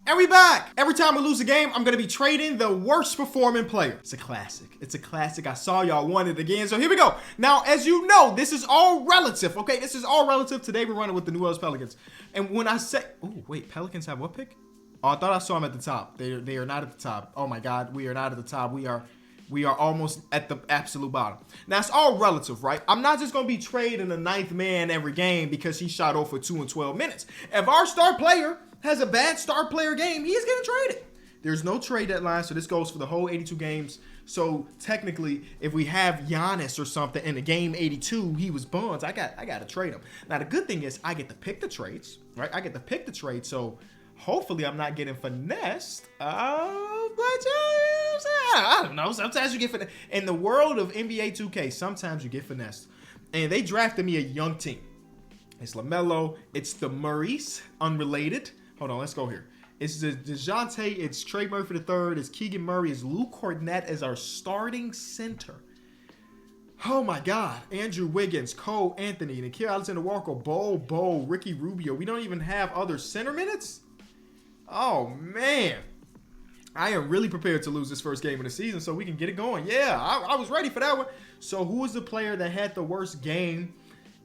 And we back. Every time we lose a game, I'm going to be trading the worst performing player. It's a classic. It's a classic. I saw y'all want it again. So here we go. Now, as you know, this is all relative. Okay, this is all relative. Today we're running with the New Orleans Pelicans. And when I say, oh, wait, Pelicans have what pick? Oh, I thought I saw them at the top. They are not at the top. Oh my God, we are not at the top. We are almost at the absolute bottom. Now, it's all relative, right? I'm not just going to be trading the ninth man every game because he shot 0 for 2 in 12 minutes. If our star player has a bad star player game, he's getting traded. There's no trade deadline, so this goes for the whole 82 games. So technically, if we have Giannis or something in the game 82, he was buns, I got to trade him. Now, the good thing is I get to pick the trades, right? I get to pick the trade, so hopefully I'm not getting finessed. But I don't know. Sometimes you get finessed. In the world of NBA 2K, sometimes you get finessed. And they drafted me a young team. It's LaMelo. It's the Murrays, unrelated. Hold on, let's go here. It's the DeJounte. It's Trey Murphy III. It's Keegan Murray. It's Luke Cornett as our starting center. Oh my God. Andrew Wiggins, Cole Anthony, Nickeil Alexander-Walker, Bo, Ricky Rubio. We don't even have other center minutes? Oh, man. I am really prepared to lose this first game of the season so we can get it going. Yeah, I was ready for that one. So who was the player that had the worst game?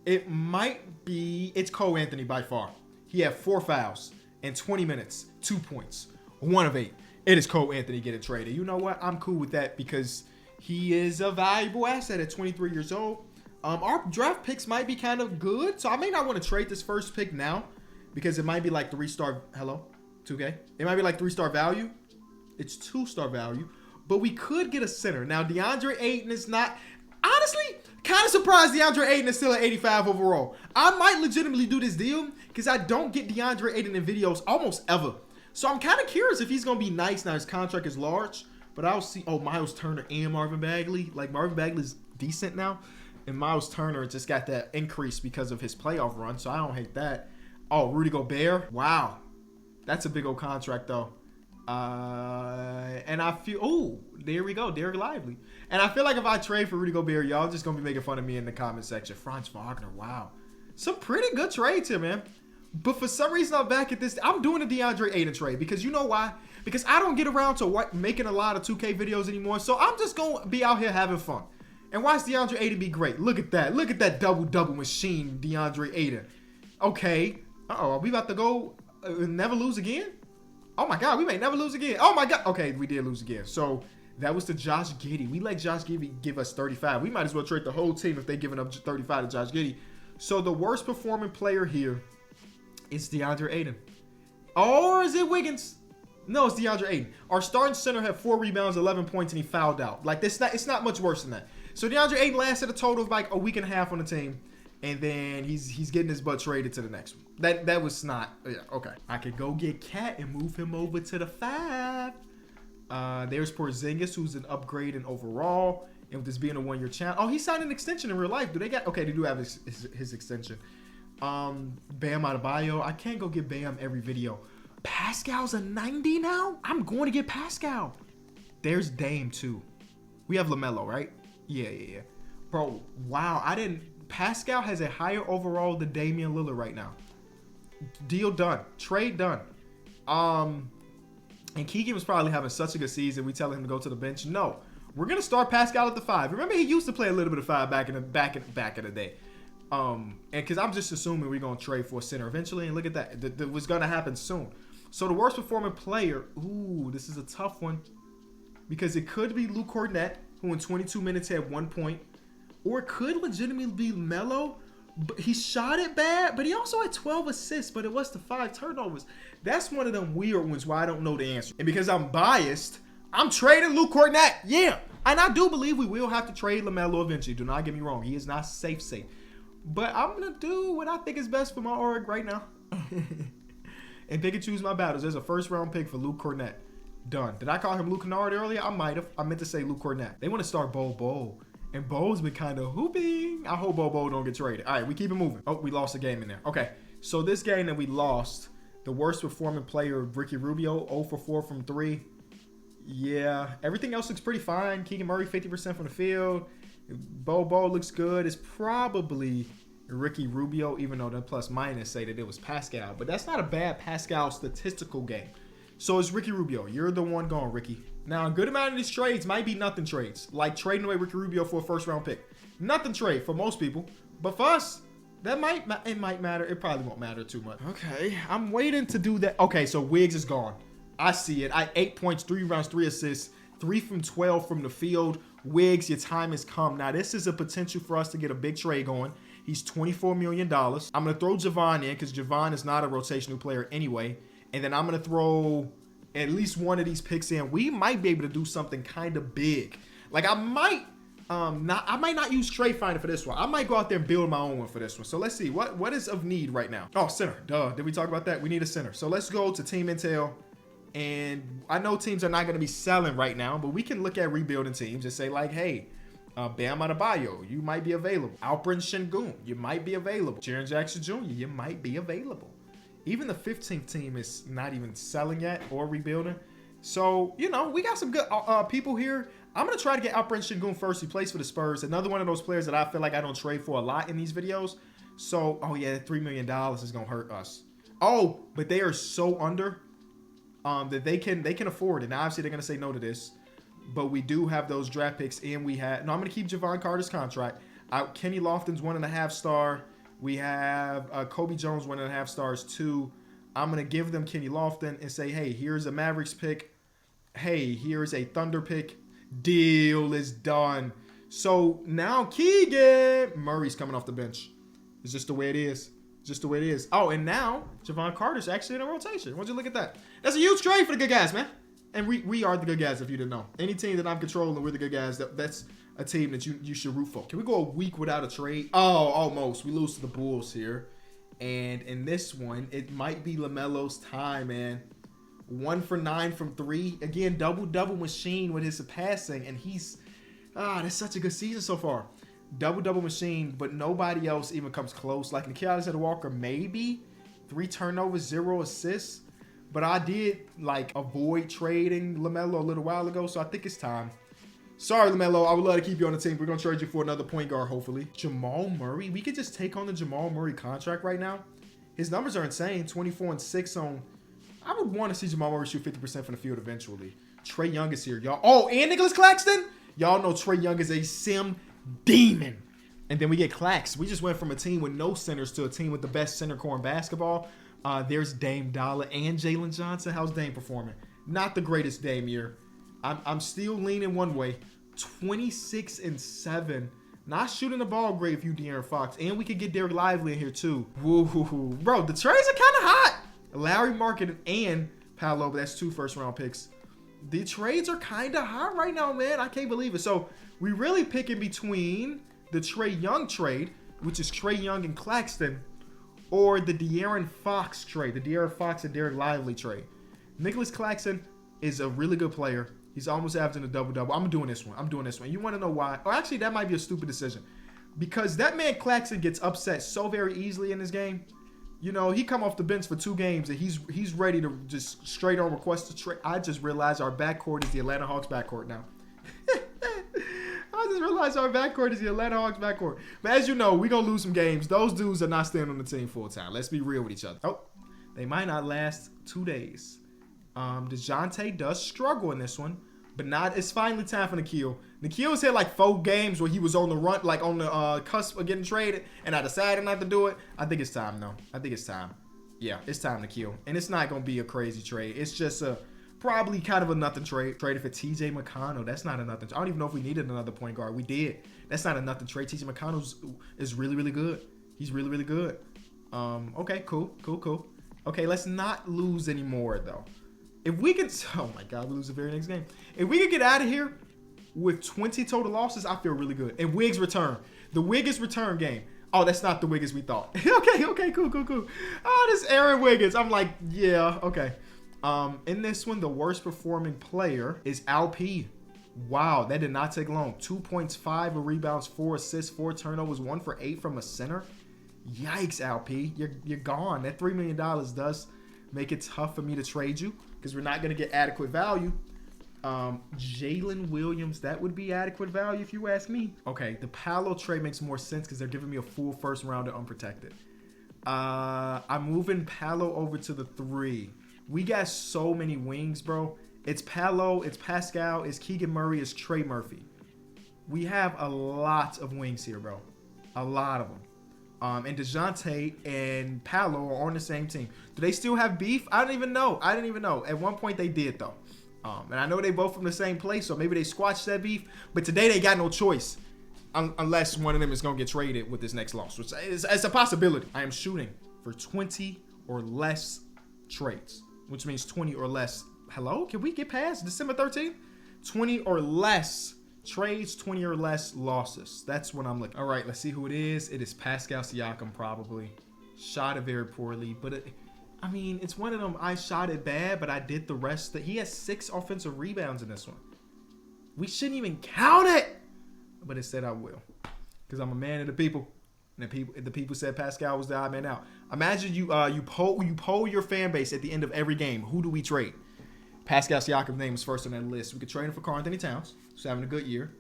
It's Cole Anthony by far. He had 4 fouls in 20 minutes, 2 points, 1 of 8. It is Cole Anthony getting traded. You know what? I'm cool with that because he is a valuable asset at 23 years old. Our draft picks might be kind of good, so I may not want to trade this first pick now because it might be like 3-star. Hello, 2K. It might be like 3-star value. It's 2-star value, but we could get a center. Now, DeAndre Ayton is not, honestly, kind of surprised DeAndre Ayton is still at 85 overall. I might legitimately do this deal because I don't get DeAndre Ayton in videos almost ever. So I'm kind of curious if he's going to be nice. Now, his contract is large, but I'll see. Oh, Miles Turner and Marvin Bagley. Like, Marvin Bagley's decent now, and Miles Turner just got that increase because of his playoff run, so I don't hate that. Oh, Rudy Gobert. Wow. That's a big old contract, though. And I feel, oh, there we go, Derek Lively. And I feel like if I trade for Rudy Gobert, y'all just gonna be making fun of me in the comment section. Franz Wagner, wow, some pretty good trades here, man. But for some reason, I'm back at this. I'm doing a DeAndre Ayton trade because you know why? Because I don't get around to making a lot of 2K videos anymore. So I'm just gonna be out here having fun and watch DeAndre Ayton be great. Look at that. Look at that double machine, DeAndre Ayton. Okay. Are we about to go never lose again? Oh my God, we may never lose again. Oh my God. Okay, we did lose again. So that was to Josh Giddey. We let Josh Giddey give us 35. We might as well trade the whole team if they're giving up 35 to Josh Giddey. So the worst performing player here is DeAndre Ayton. Or is it Wiggins? No, it's DeAndre Ayton. Our starting center had 4 rebounds, 11 points, and he fouled out. Like, it's not much worse than that. So DeAndre Ayton lasted a total of like a week and a half on the team. And then he's getting his butt traded to the next one. That was not, yeah, okay. I could go get Cat and move him over to the 5. There's Porzingis, who's an upgrade in overall. And with this being a 1-year challenge. Oh, he signed an extension in real life. Do they got, okay, they do have his extension. Bam Adebayo. I can't go get Bam every video. Pascal's a 90 now? I'm going to get Pascal. There's Dame too. We have LaMelo, right? Yeah. Bro, wow, Pascal has a higher overall than Damian Lillard right now. Deal done. Trade done. And Keegan was probably having such a good season. We telling him to go to the bench. No, we're gonna start Pascal at the 5. Remember, he used to play a little bit of 5 back in the day. And because I'm just assuming we're gonna trade for a center eventually. And look at that. That was gonna happen soon. So the worst performing player. Ooh, this is a tough one because it could be Luke Cornett, who in 22 minutes had 1 point. Or it could legitimately be Melo, but he shot it bad, but he also had 12 assists, but it was the 5 turnovers. That's one of them weird ones where I don't know the answer. And because I'm biased, I'm trading Luke Cornett. Yeah. And I do believe we will have to trade LaMelo eventually. Do not get me wrong. He is not safe. But I'm going to do what I think is best for my org right now. And pick and choose my battles. There's a first-round pick for Luke Cornett. Done. Did I call him Luke Kennard earlier? I might have. I meant to say Luke Cornett. They want to start Bo. And Bo's been kind of hooping. I hope Bo don't get traded. All right, we keep it moving. Oh, we lost a game in there. Okay, so this game that we lost, the worst performing player, Ricky Rubio, 0 for 4 from 3. Yeah, everything else looks pretty fine. Keegan Murray, 50% from the field. Bo looks good. It's probably Ricky Rubio, even though the plus minus say that it was Pascal. But that's not a bad Pascal statistical game. So it's Ricky Rubio. You're the one going, Ricky. Now, a good amount of these trades might be nothing trades. Like trading away Ricky Rubio for a first round pick. Nothing trade for most people. But for us, it might matter. It probably won't matter too much. Okay, I'm waiting to do that. Okay, so Wiggs is gone. I see it. 8 points, 3 rebounds, 3 assists, 3 from 12 from the field. Wiggs, your time has come. Now, this is a potential for us to get a big trade going. He's $24 million. I'm going to throw Javon in because Javon is not a rotational player anyway. And then I'm going to throw at least one of these picks in. We might be able to do something kind of big. Like, I might not use Trade Finder for this one. I might go out there and build my own one for this one. So let's see. What is of need right now? Oh, center. Duh. Did we talk about that? We need a center. So let's go to Team Intel. And I know teams are not going to be selling right now, but we can look at rebuilding teams and say like, hey, Bam Adebayo, you might be available. Alperen Sengun, you might be available. Jaren Jackson Jr., you might be available. Even the 15th team is not even selling yet or rebuilding. So, you know, we got some good people here. I'm going to try to get Alperen Sengun first. He plays for the Spurs. Another one of those players that I feel like I don't trade for a lot in these videos. So, oh yeah, $3 million is going to hurt us. Oh, but they are so under that they can afford it. Now, obviously, they're going to say no to this. But we do have those draft picks, and we had... No, I'm going to keep Javon Carter's contract. Kenny Lofton's 1.5 star. We have Kobe Jones 1.5 stars too. I'm going to give them Kenny Lofton and say, hey, here's a Mavericks pick. Hey, here's a Thunder pick. Deal is done. So now Keegan Murray's coming off the bench. It's just the way it is. Just the way it is. Oh, and now Javon Carter's actually in a rotation. Why'd you look at that? That's a huge trade for the good guys, man. And we are the good guys, if you didn't know. Any team that I'm controlling, we're the good guys. That's a team that you should root for. Can we go a week without a trade? Oh, almost. We lose to the Bulls here. And in this one, it might be LaMelo's time, man. 1 for 9 from 3. Again, double-double machine with his passing. And he's... that's such a good season so far. Double-double machine, but nobody else even comes close. Like Nickeil Alexander-Walker, maybe. 3 turnovers, 0 assists. But I did, like, avoid trading LaMelo a little while ago, so I think it's time. Sorry, LaMelo. I would love to keep you on the team. We're going to trade you for another point guard, hopefully. Jamal Murray. We could just take on the Jamal Murray contract right now. His numbers are insane. 24 and 6 on... I would want to see Jamal Murray shoot 50% from the field eventually. Trae Young is here, y'all. Oh, and Nicholas Claxton? Y'all know Trae Young is a sim demon. And then we get Clax. We just went from a team with no centers to a team with the best center core in basketball. There's Dame Dollar and Jalen Johnson. How's Dame performing? Not the greatest Dame year. I'm still leaning one way. 26 and 7. Not shooting the ball great if you De'Aaron Fox. And we could get Derek Lively in here too. Woo. Bro, the trades are kind of hot. Larry Market and Paolo, but that's 2 first-round picks. The trades are kind of hot right now, man. I can't believe it. So we really picking between the Trae Young trade, which is Trae Young and Claxton, or the De'Aaron Fox trade, the De'Aaron Fox and Derek Lively trade. Nicholas Claxton is a really good player. He's almost averaging a double-double. I'm doing this one. You want to know why? Oh, actually, that might be a stupid decision. Because that man Claxton gets upset so very easily in this game. You know, he come off the bench for 2 games and he's ready to just straight on request to trade. I just realized our backcourt is the Atlanta Hawks backcourt now. I just realized our backcourt is the Atlanta Hawks backcourt. But as you know, we're going to lose some games. Those dudes are not staying on the team full time. Let's be real with each other. Oh, they might not last 2 days. DeJounte does struggle in this one, but not. It's finally time for Nickeil. Nickeil's had like 4 games where he was on the run, like on the cusp of getting traded, and I decided not to do it. I think it's time, though. I think it's time. Yeah, it's time to Nickeil. And it's not going to be a crazy trade. It's just probably kind of a nothing trade. Traded for TJ McConnell. That's not a nothing. I don't even know if we needed another point guard. We did. That's not a nothing trade. TJ McConnell is really, really good. He's really, really good. Okay, cool. Okay, let's not lose anymore, though. If we can... Oh, my God. We lose the very next game. If we could get out of here with 20 total losses, I feel really good. And Wiggs return. The Wiggins return game. Oh, that's not the Wiggins we thought. Okay, cool. Oh, this Aaron Wiggins. I'm like, yeah, okay. In this one, the worst performing player is Alp. Wow, that did not take long. 2 points, 5 rebounds, 4 assists, 4 turnovers, 1 for 8 from a center. Yikes, Alp. You're gone. That $3 million does make it tough for me to trade you because we're not going to get adequate value. Jalen Williams, that would be adequate value if you ask me. Okay, the Paolo trade makes more sense because they're giving me a full first rounder unprotected. I'm moving Paolo over to the 3. We got so many wings, bro. It's Paolo, it's Pascal, it's Keegan Murray, it's Trey Murphy. We have a lot of wings here, bro. A lot of them. And DeJounte and Paolo are on the same team. Do they still have beef? I don't even know. At one point they did, though. And I know they both from the same place, so maybe they squashed that beef. But today they got no choice unless one of them is going to get traded with this next loss, which is a possibility. I am shooting for 20 or less trades, which means 20 or less. Hello? Can we get past December 13th? 20 or less trades, 20 or less losses. That's what I'm looking. All right, let's see who it is. It is Pascal Siakam, probably. Shot it very poorly, but I mean, it's one of them. I shot it bad, but I did the rest. He has 6 offensive rebounds in this one. We shouldn't even count it, but it said I will, because I'm a man of the people. And the people said Pascal was the odd man out. Imagine you poll your fan base at the end of every game. Who do we trade? Pascal Siakam's name is first on that list. We could trade him for Karl Anthony Towns, who's having a good year.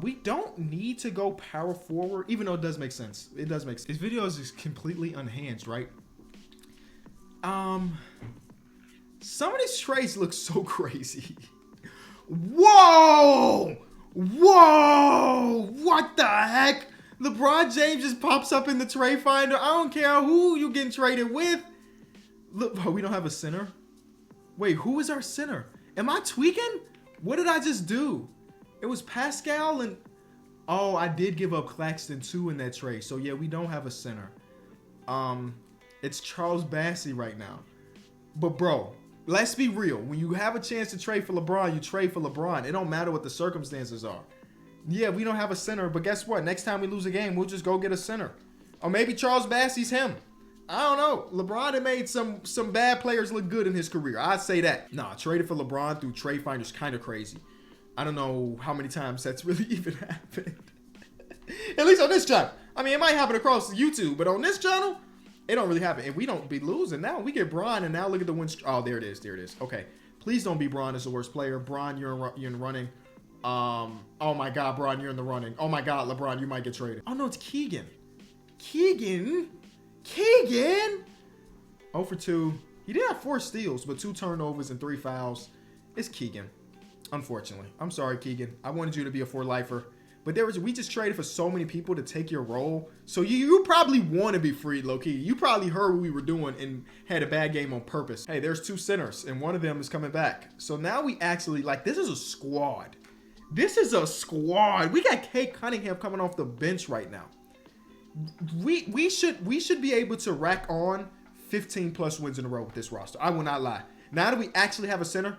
We don't need to go power forward, even though it does make sense. It does make sense. This video is just completely unhinged, right? Some of these trades look so crazy. Whoa! What the heck? LeBron James just pops up in the trade finder. I don't care who you getting traded with. Look, we don't have a center. Wait, who is our center? Am I tweaking? What did I just do? It was Pascal and... Oh, I did give up Claxton too in that trade. So yeah, we don't have a center. It's Charles Bassey right now. But bro, let's be real. When you have a chance to trade for LeBron, you trade for LeBron. It don't matter what the circumstances are. Yeah, we don't have a center, but guess what? Next time we lose a game, we'll just go get a center. Or maybe Charles Bassey's him. I don't know. LeBron had made some bad players look good in his career. I'd say that. Nah, traded for LeBron through trade finders kind of crazy. I don't know how many times that's really even happened. At least on this channel. I mean, it might happen across YouTube, but on this channel, it don't really happen. And we don't be losing now. We get Bron, and now look at the win. Oh, there it is. There it is. Okay. Please don't be Bron as the worst player. Bron, you're in running. Oh my God, Bron, you're in the running. Oh my God, LeBron, you might get traded. Oh no, it's Keegan. Keegan? 0 for 2. He did have 4 steals, but 2 turnovers and 3 fouls. It's Keegan, unfortunately. I'm sorry, Keegan. I wanted you to be a 4-lifer. But we just traded for so many people to take your role. So you probably want to be freed, low-key. You probably heard what we were doing and had a bad game on purpose. Hey, there's 2 centers, and one of them is coming back. So now we actually, like, this is a squad. This is a squad. We got Cade Cunningham coming off the bench right now. We should be able to rack on 15 plus wins in a row with this roster. I will not lie. Now that we actually have a center,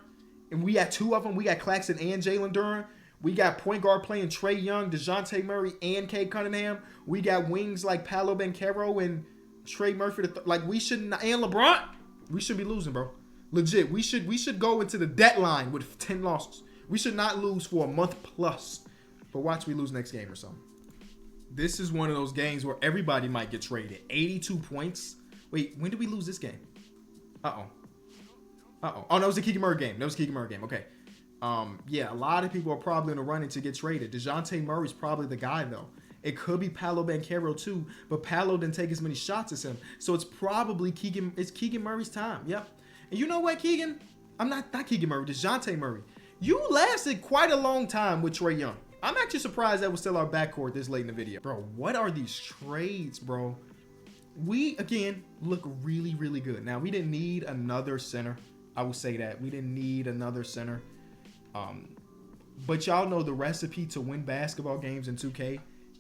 and we got 2 of them, we got Claxton and Jalen Duren. We got point guard playing Trae Young, DeJounte Murray, and Cade Cunningham. We got wings like Paolo Banchero and Trey Murphy. Like we shouldn't, and LeBron. We should be losing, bro. Legit. We should go into the deadline with 10 losses. We should not lose for a month plus. But watch we lose next game or something. This is one of those games where everybody might get traded. 82 points. Wait, when did we lose this game? Uh-oh. Oh, no, it was the Keegan Murray game. Okay. Yeah, a lot of people are probably in the running to get traded. DeJounte Murray's probably the guy, though. It could be Paolo Banchero, too, but Paolo didn't take as many shots as him. So it's probably Keegan Murray's time. Yep. And you know what, Keegan? I'm not Keegan Murray, DeJounte Murray. You lasted quite a long time with Trae Young. I'm actually surprised that was still our backcourt this late in the video. Bro, what are these trades, bro? We, again, look really, really good. Now, we didn't need another center. I will say that. We didn't need another center. But y'all know the recipe to win basketball games in 2K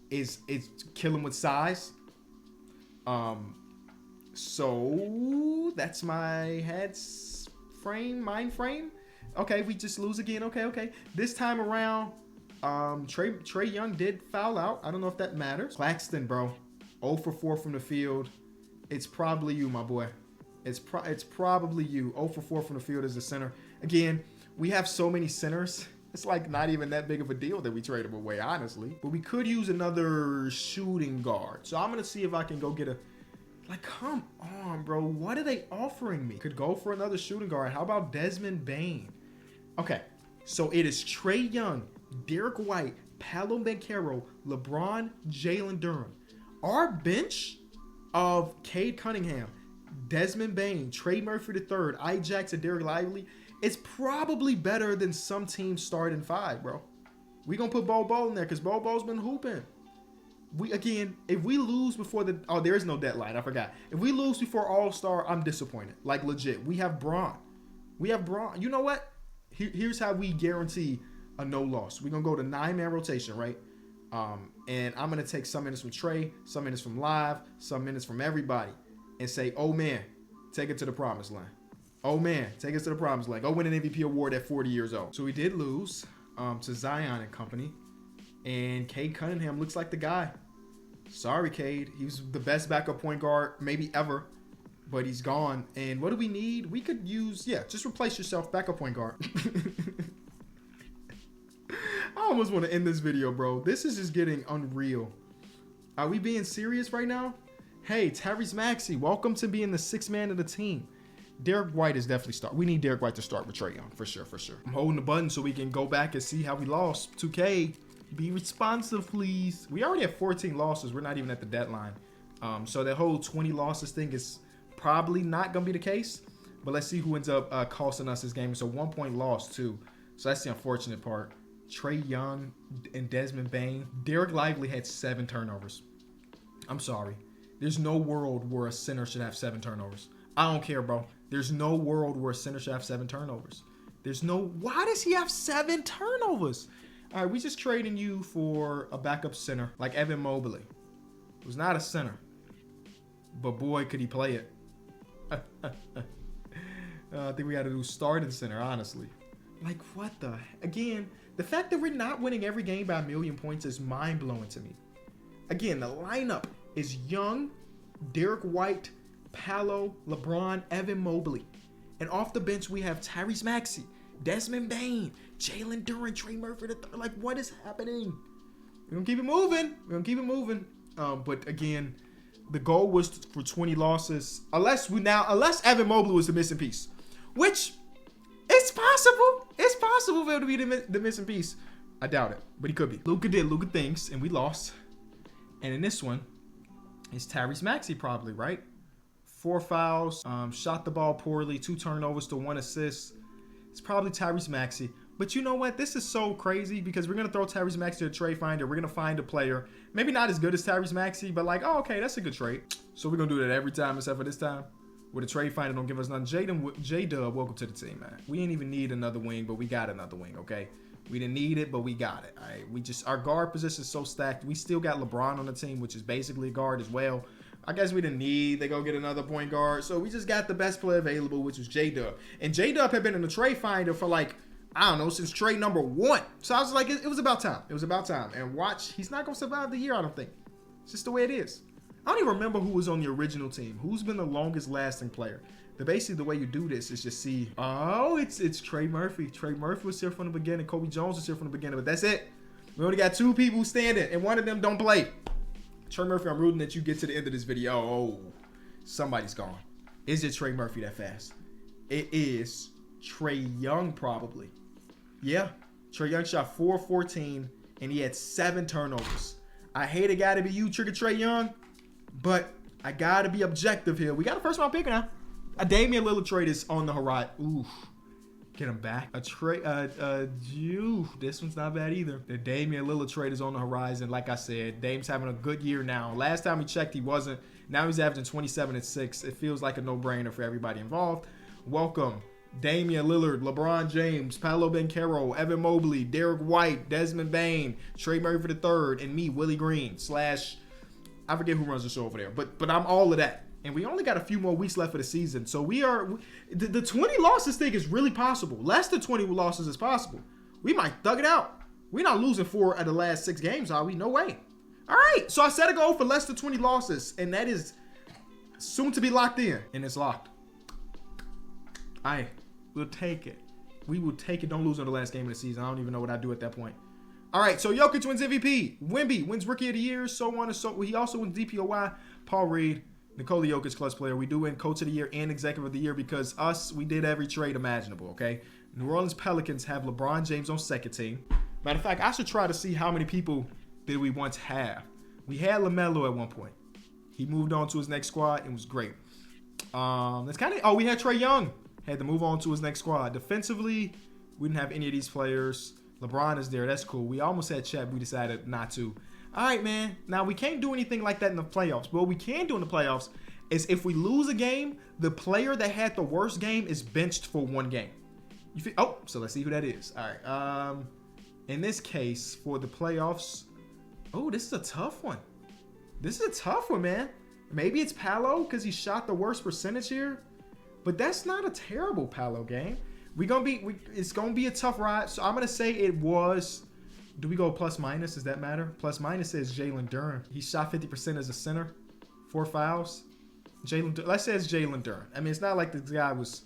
is kill them with size. So that's my mind frame. Okay, we just lose again. Okay. This time around, Trae Young did foul out. I don't know if that matters. Claxton, bro, 0 for 4 from the field. It's probably you, my boy. It's probably you. 0 for 4 from the field as the center. Again, we have so many centers. It's like not even that big of a deal that we trade them away, honestly. But we could use another shooting guard. So I'm going to see if I can go get a... Like, come on, bro. What are they offering me? Could go for another shooting guard. How about Desmond Bane? Okay, so it is Trae Young, Derek White, Paolo Banchero, LeBron, Jalen Duren. Our bench of Cade Cunningham, Desmond Bain, Trey Murphy III, I Jackson, Derek Lively, it's probably better than some teams starting 5, bro. We gonna put Bo in there because Bo's been hooping. If we lose before there is no deadline, I forgot. If we lose before All-Star, I'm disappointed. Like, legit. We have Braun. You know what? Here's how we guarantee a no loss. We're gonna go to 9-man rotation, right? And I'm gonna take some minutes from Trey, some minutes from Live, some minutes from everybody, and say, oh man, take it to the promised land. Oh man, take us to the promised land. Go win an MVP award at 40 years old. So we did lose to Zion and company, and Cade Cunningham looks like the guy. Sorry, Cade. He was the best backup point guard maybe ever, but he's gone. And what do we need? We could use, just replace yourself, backup point guard. I almost want to end this video, bro. This is just getting unreal. Are we being serious right now? Hey, Tyrese Maxey, welcome to being the 6th man of the team. Derek White is definitely start. We need Derek White to start with Trae Young, for sure. I'm holding the button so we can go back and see how we lost. 2K, be responsive, please. We already have 14 losses. We're not even at the deadline. So that whole 20 losses thing is probably not going to be the case. But let's see who ends up costing us this game. It's a 1-point loss, too. So that's the unfortunate part. Trae Young and Desmond Bain. Derek Lively had 7 turnovers. I'm sorry. There's no world where a center should have 7 turnovers. I don't care, bro. There's no world where a center should have 7 turnovers. Why does he have 7 turnovers? All right, we just trading you for a backup center like Evan Mobley. It was not a center, but boy, could he play it. I think we got to do starting center, honestly. Like, what the? Again, the fact that we're not winning every game by 1,000,000 points is mind-blowing to me. Again, the lineup is Young, Derek White, Paolo, LeBron, Evan Mobley. And off the bench, we have Tyrese Maxey, Desmond Bain, Jalen Duren, Trey Murphy III. Like, what is happening? We're going to keep it moving. But again, the goal was for 20 losses. Unless Evan Mobley was the missing piece. Which, it's possible. It's possible for him to be the missing piece. I doubt it, but he could be. Luka did Luka things, and we lost. And in this one, it's Tyrese Maxey probably, right? 4 fouls, shot the ball poorly, 2 turnovers to 1 assist. It's probably Tyrese Maxey. But you know what? This is so crazy because we're going to throw Tyrese Maxey to a trade finder. We're going to find a player, maybe not as good as Tyrese Maxey, but like, oh, okay, that's a good trade. So we're going to do that every time except for this time. Where the trade finder don't give us nothing. J-Dub, welcome to the team, man. We ain't even need another wing, but we got another wing, okay? We didn't need it, but we got it. All right, our guard position is so stacked. We still got LeBron on the team, which is basically a guard as well. I guess we didn't need to go get another point guard. So we just got the best player available, which was J-Dub. And J-Dub had been in the trade finder for like, I don't know, since trade number 1. So I was like, it was about time. It was about time. And watch, he's not going to survive the year, I don't think. It's just the way it is. I don't even remember who was on the original team. Who's been the longest lasting player? Basically, the way you do this is just see, oh, it's Trey Murphy. Trey Murphy was here from the beginning. Kobe Jones was here from the beginning, but that's it. We only got 2 people standing, and one of them don't play. Trey Murphy, I'm rooting that you get to the end of this video. Oh, somebody's gone. Is it Trey Murphy that fast? It is Trae Young, probably. Yeah, Trae Young shot 4-14, and he had 7 turnovers. I hate it got to be you, Trigger Trae Young, but I got to be objective here. We got a first-round pick now. A Damian Lillard trade is on the horizon. Oof. Get him back. This one's not bad either. The Damian Lillard trade is on the horizon. Like I said, Dame's having a good year now. Last time we checked, he wasn't. Now he's averaging 27 and 6. It feels like a no-brainer for everybody involved. Welcome, Damian Lillard, LeBron James, Paolo Banchero, Evan Mobley, Derek White, Desmond Bain, Trey Murphy III, and me, Willie Green, / I forget who runs the show over there. But I'm all of that. And we only got a few more weeks left of the season. So the 20 losses thing is really possible. Less than 20 losses is possible. We might thug it out. We're not losing 4 of the last 6 games, are we? No way. All right. So I set a goal for less than 20 losses. And that is soon to be locked in. And it's locked. We'll take it. We will take it. Don't lose on the last game of the season. I don't even know what I'd do at that point. All right. So Jokic wins MVP. Wemby wins Rookie of the Year. So on and so. He also wins DPOY. Paul Reed. Nikola Jokic, clutch player. We do win Coach of the Year and Executive of the Year because we did every trade imaginable, okay? New Orleans Pelicans have LeBron James on second team. Matter of fact, I should try to see how many people did we once have. We had LaMelo at one point. He moved on to his next squad and was great. That's kind of. Oh, we had Trae Young. Had to move on to his next squad. Defensively, we didn't have any of these players. LeBron is there. That's cool. We almost had Chet. We decided not to. All right, man. Now, we can't do anything like that in the playoffs. But what we can do in the playoffs is if we lose a game, the player that had the worst game is benched for one game. So let's see who that is. All right. In this case, for the playoffs, this is a tough one. This is a tough one, man. Maybe it's Paolo because he shot the worst percentage here. But that's not a terrible Paolo game. It's gonna be a tough ride. So I'm gonna say it was. Do we go plus minus? Does that matter? Plus minus says Jalen Duren. He shot 50% as a center, 4 fouls. Let's say it's Jalen Duren. I mean, it's not like this guy was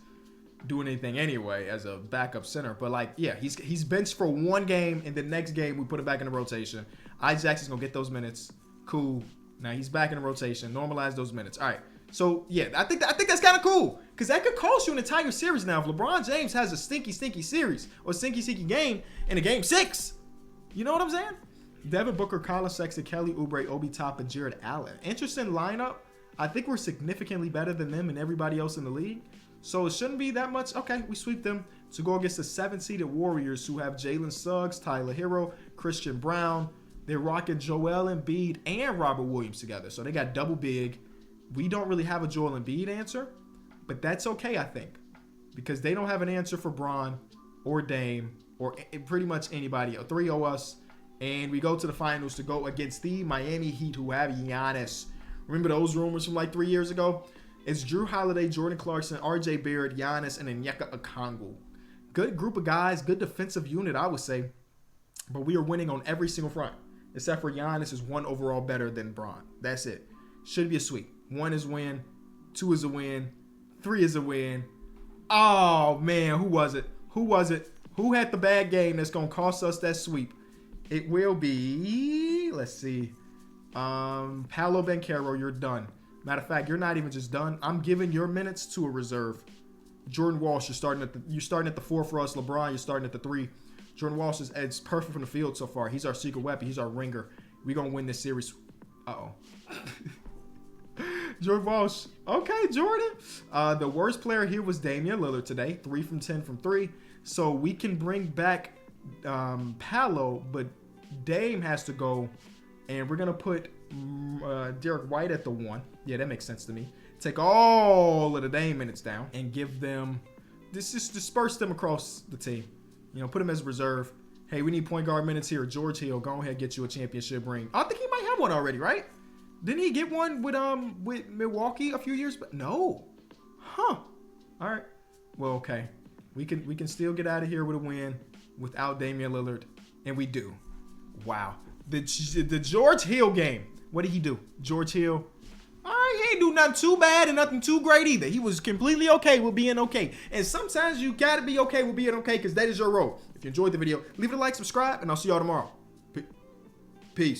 doing anything anyway as a backup center. But like, yeah, he's benched for one game, and the next game we put him back in the rotation. Jackson's gonna get those minutes. Cool. Now he's back in the rotation. Normalize those minutes. All right. So, yeah, I think that's kind of cool because that could cost you an entire series now. If LeBron James has a stinky series or stinky game in a game 6, you know what I'm saying? Devin Booker, Colin Sexton, Kelly Oubre, Obi Toppin, Jared Allen. Interesting lineup. I think we're significantly better than them and everybody else in the league. So it shouldn't be that much. Okay, we sweep them to go against the 7-seeded Warriors who have Jalen Suggs, Tyler Hero, Christian Brown. They're rocking Joel Embiid and Robert Williams together. So they got double big. We don't really have a Joel Embiid answer, but that's okay, I think, because they don't have an answer for Bron or Dame or pretty much anybody. 3-0 us, and we go to the finals to go against the Miami Heat who have Giannis. Remember those rumors from like 3 years ago? It's Drew Holiday, Jordan Clarkson, RJ Barrett, Giannis, and Onyeka Okongwu. Good group of guys, good defensive unit, I would say, but we are winning on every single front, except for Giannis is 1 overall better than Bron. That's it. Should be a sweep. 1 is win, 2 is a win, 3 is a win. Oh, man, who was it? Who had the bad game that's going to cost us that sweep? It will be, let's see, Paolo Banchero, you're done. Matter of fact, you're not even just done. I'm giving your minutes to a reserve. Jordan Walsh, you're starting at the 4 for us. LeBron, you're starting at the 3. Jordan Walsh is perfect from the field so far. He's our secret weapon. He's our ringer. We're going to win this series. Uh-oh. Jordan Walsh. Okay, Jordan. The worst player here was Damian Lillard today. 3 from 10 from 3. So we can bring back Paolo, but Dame has to go. And we're going to put Derek White at the 1. Yeah, that makes sense to me. Take all of the Dame minutes down and give them, just disperse them across the team. You know, put them as reserve. Hey, we need point guard minutes here. George Hill, go ahead, get you a championship ring. I think he might have one already, right? Didn't he get one with Milwaukee a few years back? No. Huh. All right. Well, okay. We can still get out of here with a win without Damian Lillard, and we do. Wow. The George Hill game. What did he do? George Hill. All right, he ain't do nothing too bad and nothing too great either. He was completely okay with being okay. And sometimes you got to be okay with being okay because that is your role. If you enjoyed the video, leave it a like, subscribe, and I'll see y'all tomorrow. Peace.